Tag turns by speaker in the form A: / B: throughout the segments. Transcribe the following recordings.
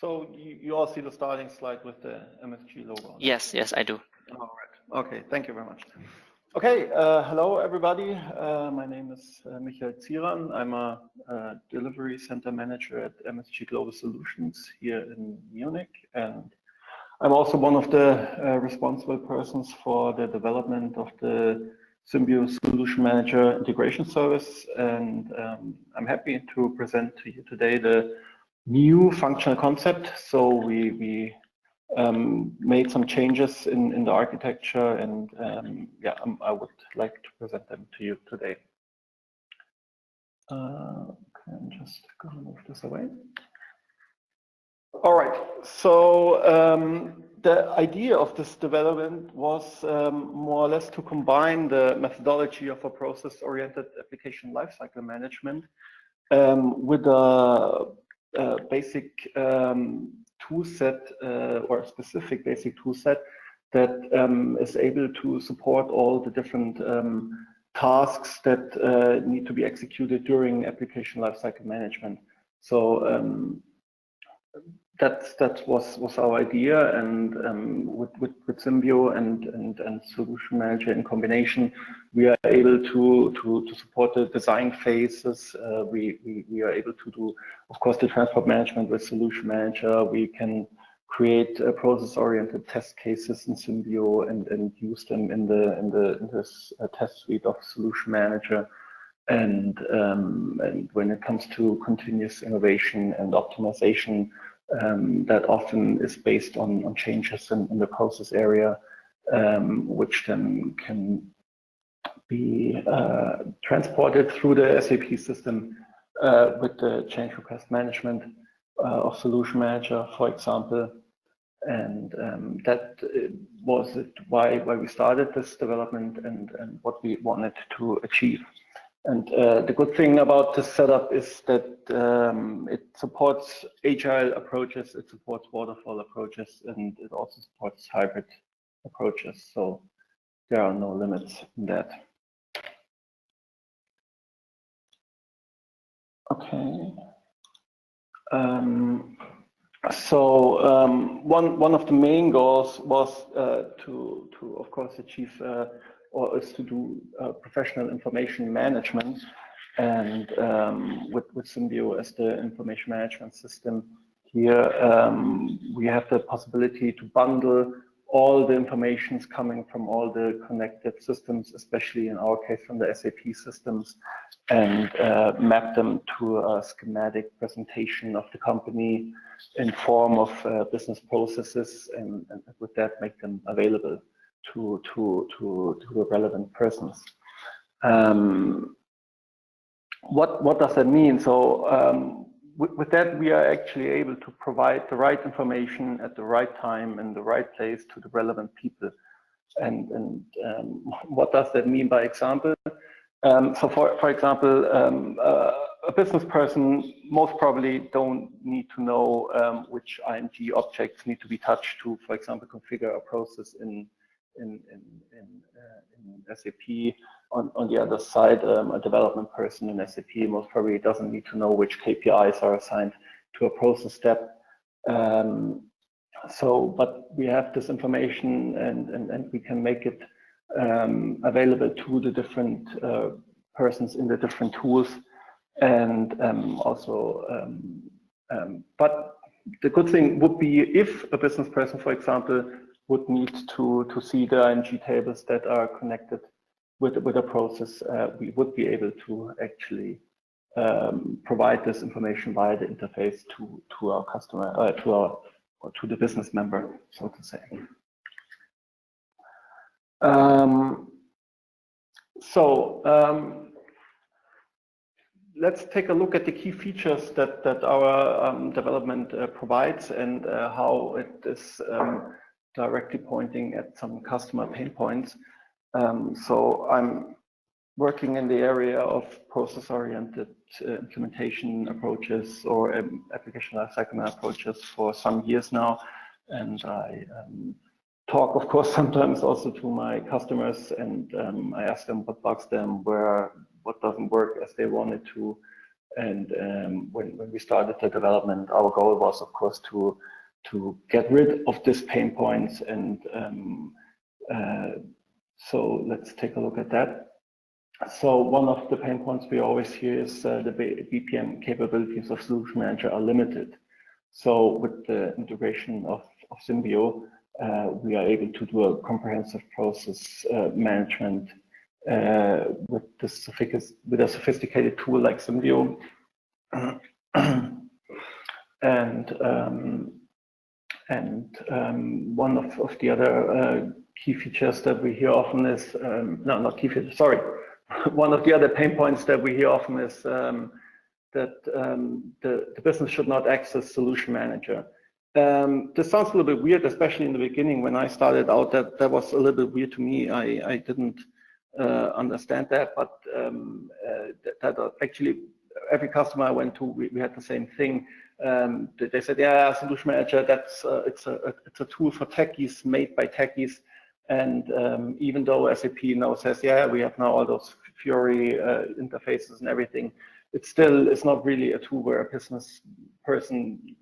A: So you all see the starting slide with the MSG logo.
B: Yes, yes, I do.
A: All right. Okay, thank you very much. Okay, hello everybody. My name is Michael Zieran. I'm a delivery center manager at MSG Global Solutions here in Munich, and I'm also one of the responsible persons for the development of the Symbio Solution Manager integration service, and I'm happy to present to you today the new functional concept. So we made some changes in the architecture, and yeah, I would like to present them to you today. Okay, I'm just going to move this away. All right, so the idea of this development was more or less to combine the methodology of a process-oriented application lifecycle management with a basic tool set or a specific basic tool set that is able to support all the different tasks that need to be executed during application lifecycle management. So that was our idea, and with Symbio and Solution Manager in combination, we are able to support the design phases. We are able to do, of course, the transport management with Solution Manager. We can create process-oriented test cases in Symbio and use them in this test suite of Solution Manager. And when it comes to continuous innovation and optimization, that often is based on changes in the process area, which then can be transported through the SAP system with the change request management of Solution Manager, for example. And that was why we started this development and what we wanted to achieve. And the good thing about this setup is that it supports agile approaches, it supports waterfall approaches, and it also supports hybrid approaches. So there are no limits in that. Okay. One of the main goals was to of course achieve or is to do professional information management, and with Symbio as the information management system here, we have the possibility to bundle all the informations coming from all the connected systems, especially in our case from the SAP systems, and map them to a schematic presentation of the company in form of business processes, and with that make them available to the relevant persons. What does that mean? So with that, we are actually able to provide the right information at the right time and the right place to the relevant people. And what does that mean by example? So for example, a business person most probably don't need to know which ING objects need to be touched to, for example, configure a process in SAP. On the other side, a development person in SAP most probably doesn't need to know which KPIs are assigned to a process step. But we have this information, and we can make it available to the different persons in the different tools, and but the good thing would be if a business person, for example, would need to see the ING tables that are connected with a process, we would be able to actually provide this information via the interface to our customer, to the business member, so to say. Let's take a look at the key features that our development provides, and how it is directly pointing at some customer pain points. So I'm working in the area of process-oriented implementation approaches or application lifecycle approaches for some years now, and I talk, of course, sometimes also to my customers, and I ask them what bugs them, what doesn't work as they wanted to, And when we started the development, our goal was, of course, to get rid of these pain points. And so let's take a look at that. So one of the pain points we always hear is the BPM capabilities of Solution Manager are limited. So with the integration of Symbio, we are able to do a comprehensive process management with a sophisticated tool like Symbio. And one of the other key features that we hear often is, no, not key features, sorry. One of the other pain points that we hear often is that the business should not access Solution Manager. This sounds a little bit weird, especially in the beginning when I started out. That was a little bit weird to me. I didn't understand that, but that actually every customer I went to, we had the same thing. They said, yeah, Solution Manager, that's it's a tool for techies, made by techies. And even though SAP now says, yeah, we have now all those Fiori interfaces and everything, it's not really a tool where a business person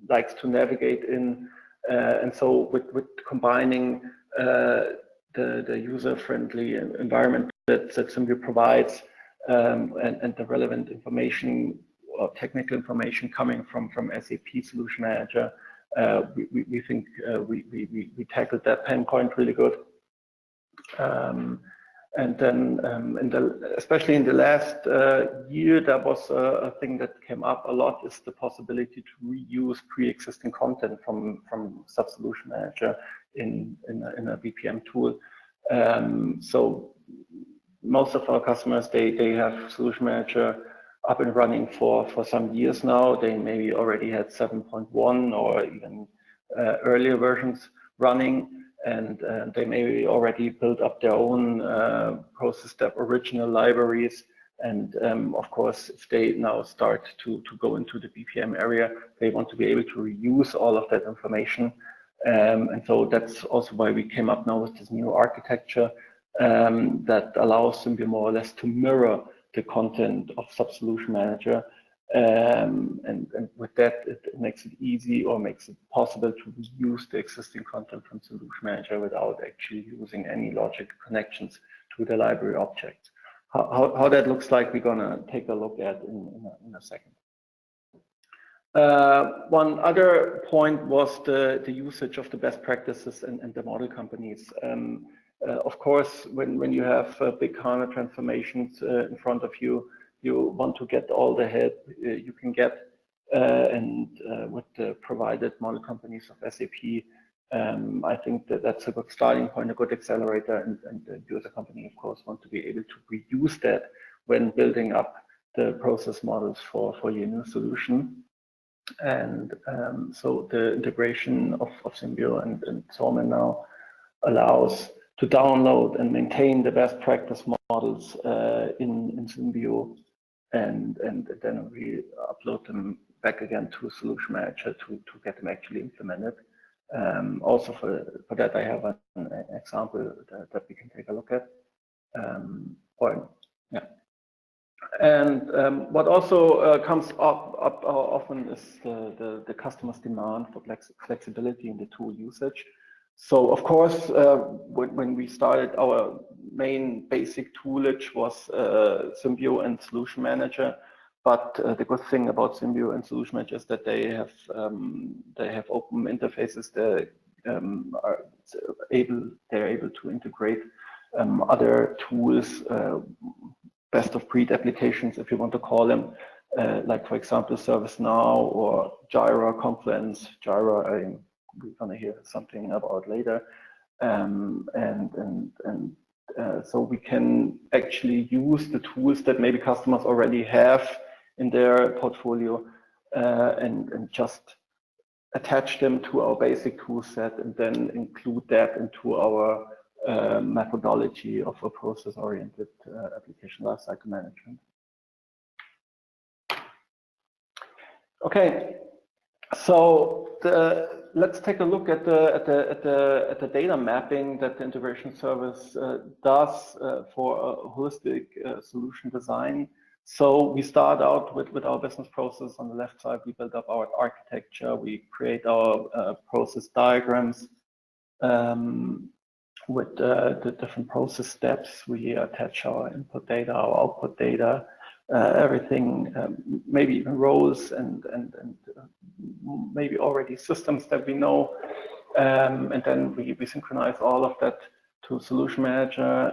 A: likes to navigate in. And so with combining the user-friendly environment that Symbio provides and the relevant information or technical information coming from SAP Solution Manager, we think we tackled that pain point really good. And then especially in the last year, there was a thing that came up a lot, is the possibility to reuse pre-existing content from SAP Solution Manager in a BPM tool. So most of our customers, they have Solution Manager up and running for some years now. They maybe already had 7.1 or even earlier versions running, and they maybe already built up their own process step original libraries. And of course, if they now start to go into the BPM area, they want to be able to reuse all of that information. And so that's also why we came up now with this new architecture that allows Symbio more or less to mirror the content of SAP Solution Manager. And with that, it makes it easy, or makes it possible to use the existing content from Solution Manager without actually using any logic connections to the library objects. How that looks like, we're gonna take a look at in a second. One other point was the usage of the best practices and the model companies. Of course, when you have big HANA transformations in front of you, you want to get all the help you can get, and with the provided model companies of SAP, I think that's a good starting point, a good accelerator, and the user company, of course, want to be able to reuse that when building up the process models for your new solution. And so the integration of Symbio and SolMan now allows to download and maintain the best practice models in Symbio, and then we upload them back again to Solution Manager to get them actually implemented. Also for that, I have an example that we can take a look at. And what also comes up often is the customer's demand for flexibility in the tool usage. So of course, when we started, our main basic toolage was Symbio and Solution Manager. But the good thing about Symbio and Solution Manager is that they have open interfaces. They're able to integrate other tools, best of breed applications, if you want to call them, like for example ServiceNow or Jira, Confluence. Jira, we're gonna hear something about later, so we can actually use the tools that maybe customers already have in their portfolio, and just attach them to our basic tool set, and then include that into our methodology of a process-oriented application lifecycle management. Okay, so let's take a look at the data mapping that the integration service does for a holistic solution design. So we start out with our business process. On the left side, we build up our architecture. We create our process diagrams with the different process steps. We attach our input data, our output data, everything, maybe even roles and maybe already systems that we know. And then we synchronize all of that to Solution Manager.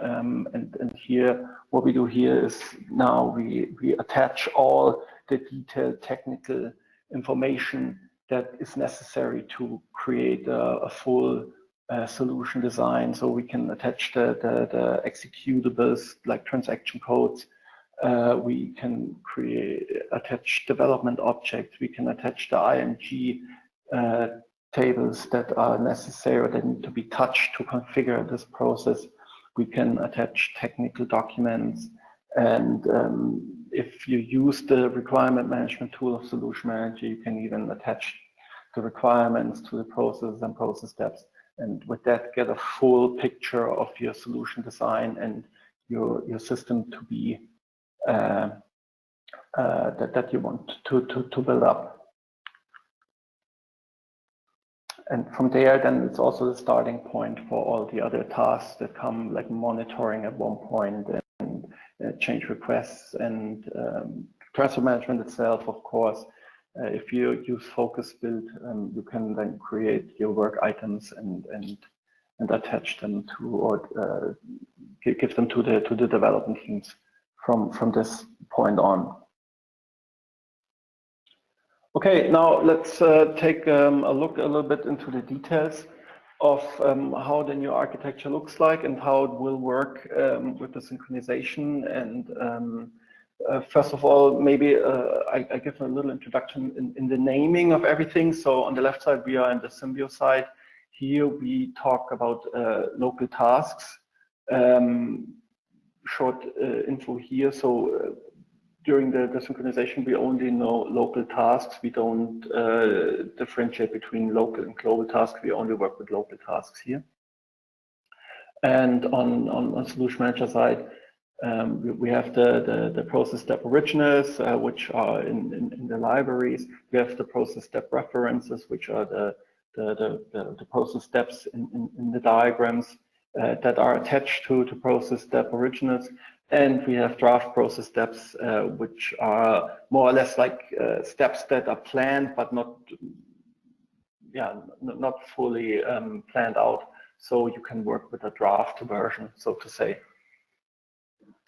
A: And here, what we do here is now we attach all the detailed technical information that is necessary to create a full solution design. So we can attach the executables like transaction codes. We can attach development objects. We can attach the IMG tables that are necessary or that need to be touched to configure this process. We can attach technical documents. And if you use the requirement management tool of Solution Manager, you can even attach the requirements to the process and process steps. And with that, get a full picture of your solution design and your system to be that you want to build up. And from there, then it's also the starting point for all the other tasks that come, like monitoring at one point and change requests and transfer management itself, of course. If you use focus build, you can then create your work items and attach them to or give them to the development teams from this point on. Okay, now let's take a look a little bit into the details of how the new architecture looks like and how it will work with the synchronization. And first of all, maybe I give a little introduction in the naming of everything. So on the left side, we are in the Symbio side. Here we talk about local tasks. Short info here. So during the synchronization, we only know local tasks. We don't differentiate between local and global tasks. We only work with local tasks here. And on Solution Manager side, we have the process step originals, which are in the libraries. We have the process step references, which are the process steps in the diagrams that are attached to process step originals. And we have draft process steps, which are more or less like steps that are planned, but not fully planned out. So you can work with a draft version, so to say.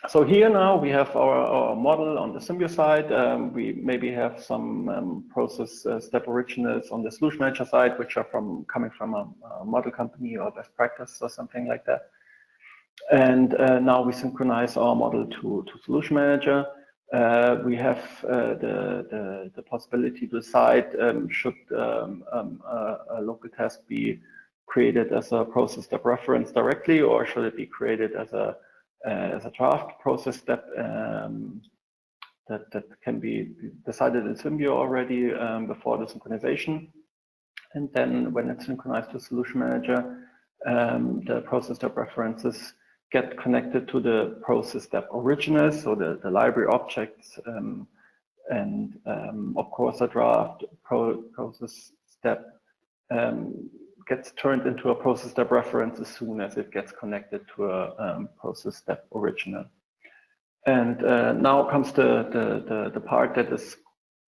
A: So here now we have our model on the Symbio side. We maybe have some process step originals on the Solution Manager side, which are coming from a model company or best practice or something like that. And now we synchronize our model to Solution Manager. We have the possibility to decide should a local task be created as a process step reference directly, or should it be created as a draft process step that can be decided in Symbio already before the synchronization. And then when it's synchronized to Solution Manager, the process step references get connected to the process step originals, so the library objects, and of course a draft process step gets turned into a process step reference as soon as it gets connected to a process step original. And now comes the part that is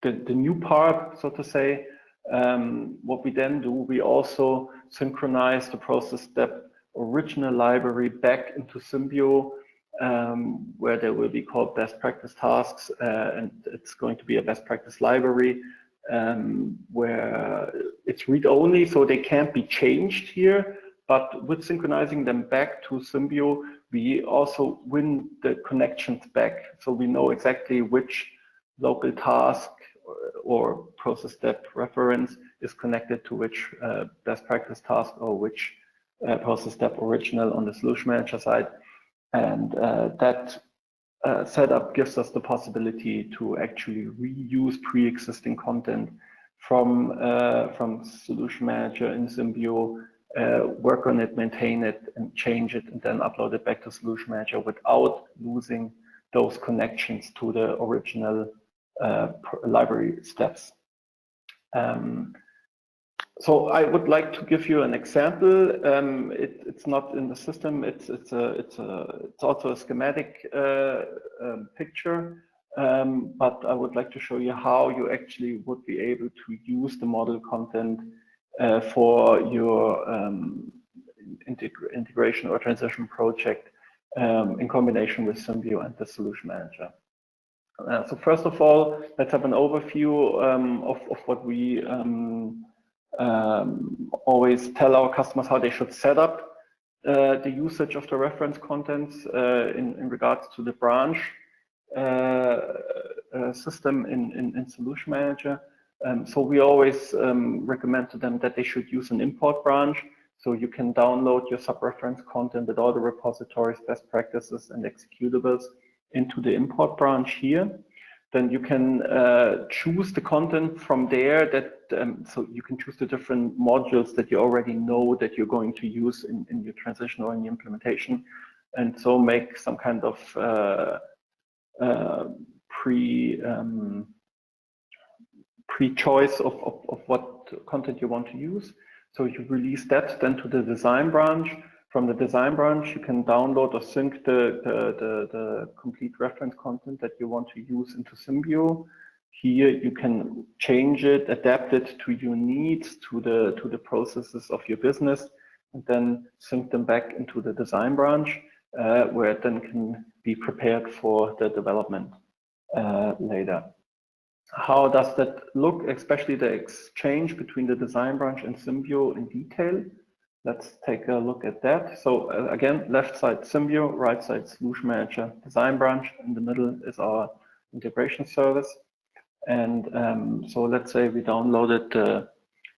A: the new part, so to say. What we then do, we also synchronize the process step original library back into Symbio, where they will be called best practice tasks, and it's going to be a best practice library where it's read-only, so they can't be changed here. But with synchronizing them back to Symbio, we also win the connections back, so we know exactly which local task or process step reference is connected to which best practice task or which process step original on the Solution Manager side. And that setup gives us the possibility to actually reuse pre-existing content from Solution Manager in Symbio, work on it, maintain it, and change it, and then upload it back to Solution Manager without losing those connections to the original library steps. So I would like to give you an example. It's not in the system. It's also a schematic picture, but I would like to show you how you actually would be able to use the model content for your integration or transition project in combination with Symbio and the Solution Manager. So first of all, let's have an overview of what we always tell our customers how they should set up the usage of the reference contents in regards to the branch system in Solution Manager. So we always recommend to them that they should use an import branch. So you can download your sub-reference content with all the repositories, best practices, and executables into the import branch here. Then you can choose the content from there. So you can choose the different modules that you already know that you're going to use in your transition or in your implementation, and so make some kind of pre-choice of what content you want to use. So you release that then to the design branch. From the design branch, you can download or sync the complete reference content that you want to use into Symbio. Here you can change it, adapt it to your needs, to the processes of your business, and then sync them back into the design branch, where it then can be prepared for the development later. How does that look, especially the exchange between the design branch and Symbio in detail? Let's take a look at that. So again, left side Symbio, right side Solution Manager, design branch. In the middle is our integration service. And so let's say we downloaded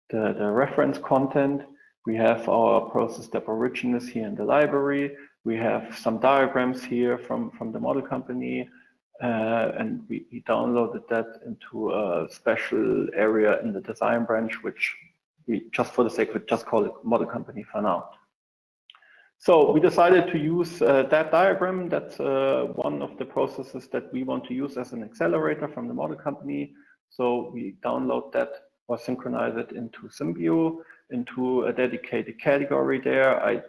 A: the reference content. We have our process step originals here in the library. We have some diagrams here from the model company. And we downloaded that into a special area in the design branch, which we, just for the sake of it, just call it model company for now. So we decided to use that diagram. That's one of the processes that we want to use as an accelerator from the model company. So we download that or synchronize it into Symbio, into a dedicated category there. I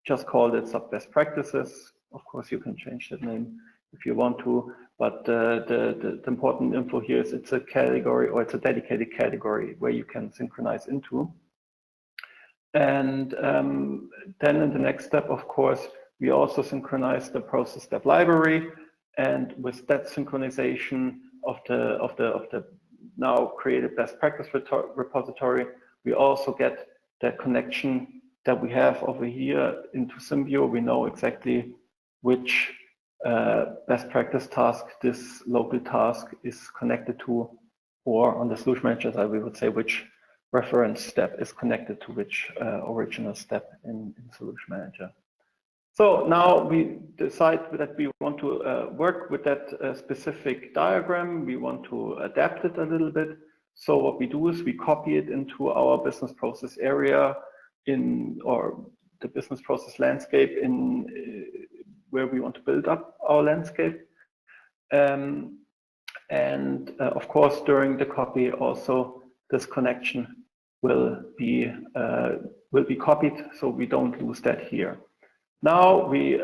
A: just called it sub best practices. Of course, you can change that name if you want to, but the important info here is it's a category, or it's a dedicated category where you can synchronize into. And then in the next step, of course, we also synchronize the process step library, and with that synchronization of the now created best practice repository, we also get that connection that we have over here into Symbio. We know exactly which best practice task this local task is connected to, or on the Solution Manager side, we would say which reference step is connected to which original step in Solution Manager. So now we decide that we want to work with that specific diagram. We want to adapt it a little bit. So what we do is we copy it into our business process area or the business process landscape where we want to build up our landscape. And of course, during the copy also, this connection will be copied, so we don't lose that here. Now we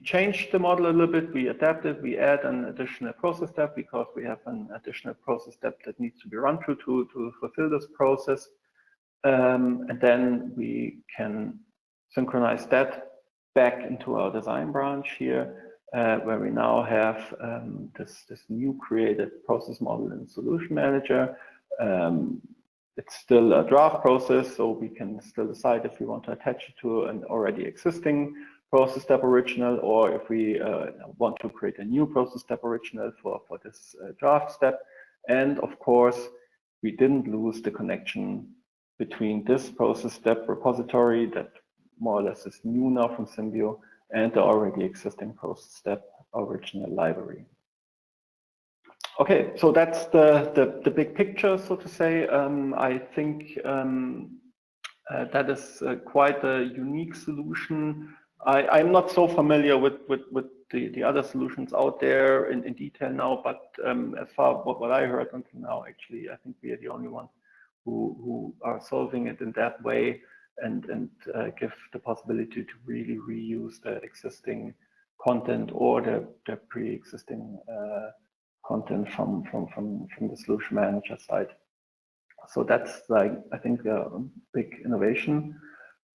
A: change the model a little bit, we adapt it, we add an additional process step because we have an additional process step that needs to be run through to fulfill this process. And then we can synchronize that back into our design branch here, where we now have this new created process model in Solution Manager. It's still a draft process, so we can still decide if we want to attach it to an already existing process step original, or if we want to create a new process step original for this draft step. And of course, we didn't lose the connection between this process step repository that more or less is new now from Symbio and the already existing process step original library. Okay, so that's the big picture, so to say. I think that is quite a unique solution I'm not so familiar with the other solutions out there in detail now, but as far as what I heard until now, actually, I think we are the only ones who are solving it in that way and give the possibility to really reuse the existing content or the pre-existing content from the solution manager side. So that's like, I think, a big innovation.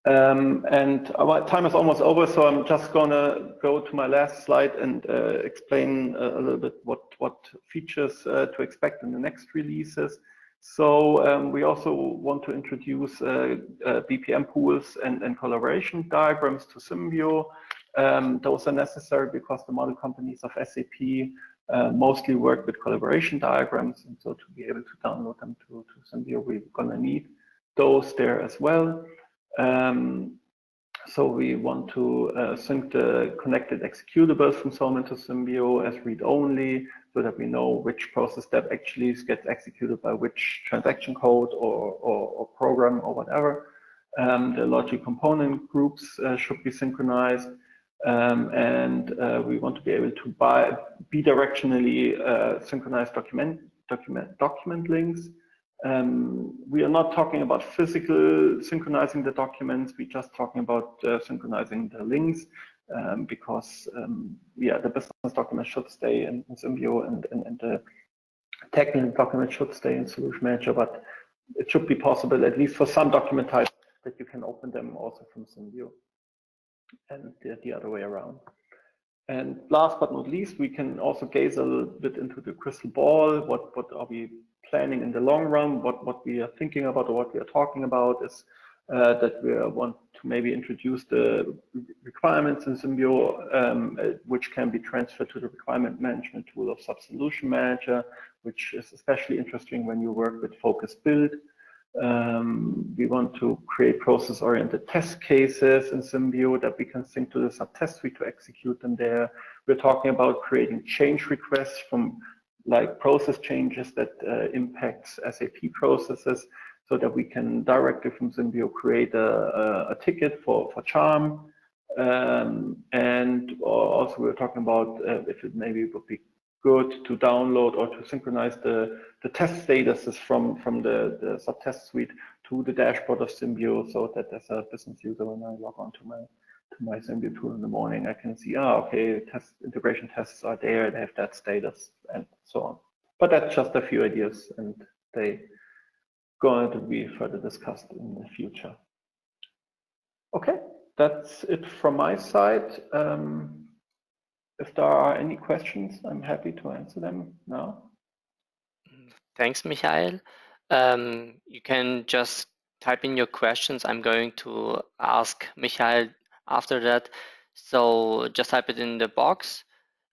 A: And our time is almost over, so I'm just gonna go to my last slide and explain a little bit what features to expect in the next releases. So we also want to introduce BPM pools and collaboration diagrams to Symbio. Those are necessary because the model companies of SAP mostly work with collaboration diagrams, and so to be able to download them to Symbio, we're gonna need those there as well. So we want to sync the connected executables from SolMan to Symbio as read-only, so that we know which process step actually gets executed by which transaction code or program or whatever. The logic component groups should be synchronized. And we want to be able to bidirectionally synchronize document links. We are not talking about physical synchronizing the documents. We're just talking about synchronizing the links because yeah, the business document should stay in Symbio and the technical document should stay in Solution Manager, but it should be possible, at least for some document types, that you can open them also from Symbio and the other way around. And last but not least, we can also gaze a little bit into the crystal ball. What are we planning in the long run? What we are thinking about or what we are talking about is that we want to maybe introduce the requirements in Symbio, which can be transferred to the requirement management tool of SAP Solution Manager, which is especially interesting when you work with focus build. We want to create process-oriented test cases in Symbio that we can sync to the SAP test suite to execute them there. We're talking about creating change requests from like process changes that impacts SAP processes, so that we can directly from Symbio create a ticket for charm. And also we're talking about if it maybe would be good to download or to synchronize the test statuses from the SAP test suite to the dashboard of Symbio, so that as a business user, when I log on to my Symbio tool in the morning, I can see, okay, integration tests are there, they have that status, and so on. But that's just a few ideas, and they going to be further discussed in the future. Okay, that's it from my side. If there are any questions, I'm happy to answer them now.
B: Thanks, Michael. You can just type in your questions. I'm going to ask Michael after that. So just type it in the box.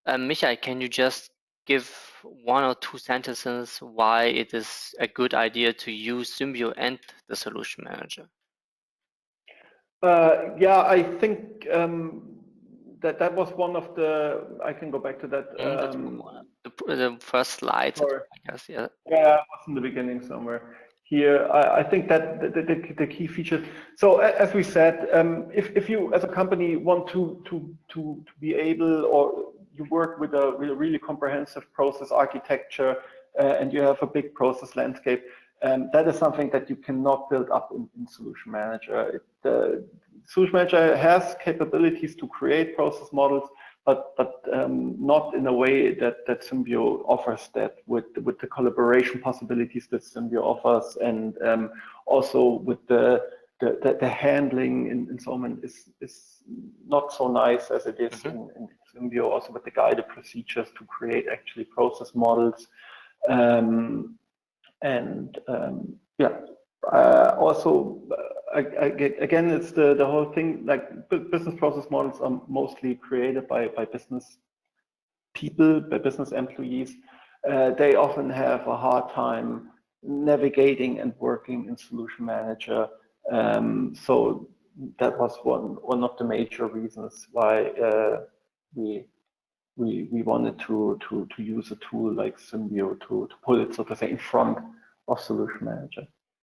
B: Michael, can you just give 1 or 2 sentences why it is a good idea to use Symbio and the Solution Manager?
A: Yeah, I think that was one of the, I can go back to that.
B: The first slide,
A: sorry.
B: I guess, yeah.
A: Yeah, it was in the beginning somewhere. Here, I think that the key features. So as we said, if you as a company want to be able, or you work with a really comprehensive process architecture and you have a big process landscape, that is something that you cannot build up in Solution Manager. Solution Manager has capabilities to create process models, but not in a way that Symbio offers that with the collaboration possibilities that Symbio offers, and also with the handling in SolMan is not so nice as it is in Symbio, also with the guided procedures to create actually process models. Also, again, it's the whole thing, like business process models are mostly created by business people, by business employees. They often have a hard time navigating and working in Solution Manager. So that was one of the major reasons why we wanted to use a tool like Symbio to pull it, so to say, in front of Solution Manager.